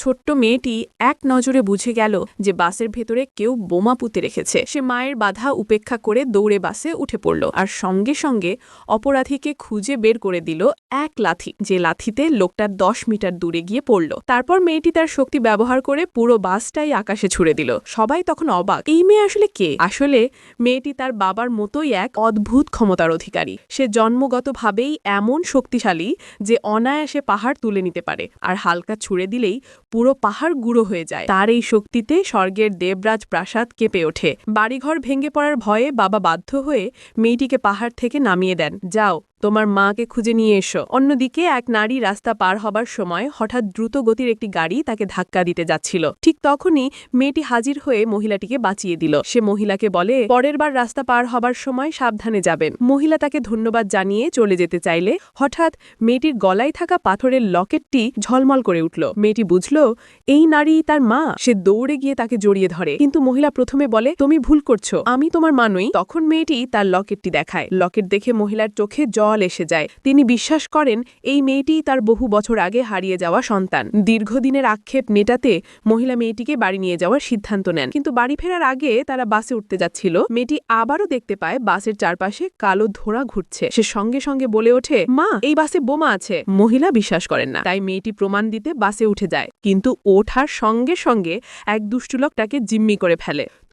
ছোট্ট মেয়েটি এক নজরে বুঝে গেল যে বাসের ভেতরে কেউ বোমা পুঁতে রেখেছে। সে মায়ের বাধা উপেক্ষা করে দৌড়ে বাসে উঠে পড়ল, আর সঙ্গে সঙ্গে অপরাধীকে খুঁজে বের করে দিল এক লাথি, যে লাথিতে লোকটা 10 মিটার দূরে গিয়ে পড়ল। তারপর মেয়েটি তার শক্তি ব্যবহার করে পুরো বাসটাই আকাশে ছুড়ে দিল। সবাই তখন অবাক, এই মেয়ে আসলে কে? আসলে মেয়েটি তার বাবার মতোই এক অদ্ভুত ক্ষমতার অধিকারী। সে জন্মগতভাবেই এমন শক্তিশালী যে অনায়াসে পাহাড় তুলে নিতে পারে, আর হালকা ছুড়ে দিলেই পুরো পাহাড় গুঁড়ো হয়ে যায়। তার এই শক্তিতে স্বর্গের দেবরাজ প্রাসাদ কেঁপে ওঠে। বাড়িঘর ভেঙে পড়ার ভয়ে বাবা বাধ্য হয়ে মেয়েটিকে পাহাড় থেকে নামিয়ে দেন। যাও, তোমার মাকে খুঁজে নিয়ে এসো। অন্যদিকে এক নারী রাস্তা পার হবার সময় হঠাৎ দ্রুত গতির একটি গাড়ি তাকে ধাক্কা দিতে যাচ্ছিল। ঠিক তখনই মেয়েটি হাজির হয়ে মহিলাটিকে বাঁচিয়ে দিল। সে মহিলাকে বলে, পরের বার রাস্তা পার হবার সময় সাবধানে যাবেন। মহিলা তাকে ধন্যবাদ জানিয়ে চলে যেতে চাইলে হঠাৎ মেয়েটির গলায় থাকা পাথরের লকেটটি ঝলমল করে উঠল। মেয়েটি বুঝল এই নারী তার মা। সে দৌড়ে গিয়ে তাকে জড়িয়ে ধরে, কিন্তু মহিলা প্রথমে বলে, তুমি ভুল করছো, আমি তোমার মা নই। তখন মেয়েটি তার লকেটটি দেখায়। লকেট দেখে মহিলার চোখে জল এসে যায়। তিনি বিশ্বাস করেন এই মেয়েটি তার বহু বছর আগে হারিয়ে যাওয়া সন্তান। দীর্ঘদিনের আক্ষেপ মেটাতে মহিলা মেয়েটিকে বাড়ি নিয়ে যাওয়ার সিদ্ধান্ত নেন। কিন্তু বাড়ি ফেরার আগে তারা বাসে উঠতে যাচ্ছিল, মেয়েটি আবারও দেখতে পায় বাসের চারপাশে কালো ধোঁয়া ঘুরছে। সে সঙ্গে সঙ্গে বলে ওঠে, মা, এই বাসে বোমা আছে। মহিলা বিশ্বাস করেন না, তাই মেয়েটি প্রমাণ দিতে বাসে উঠে যায়। কিন্তু ওঠার সঙ্গে সঙ্গে এক দুষ্টু লোক তাকে জিম্মি করে ফেলে।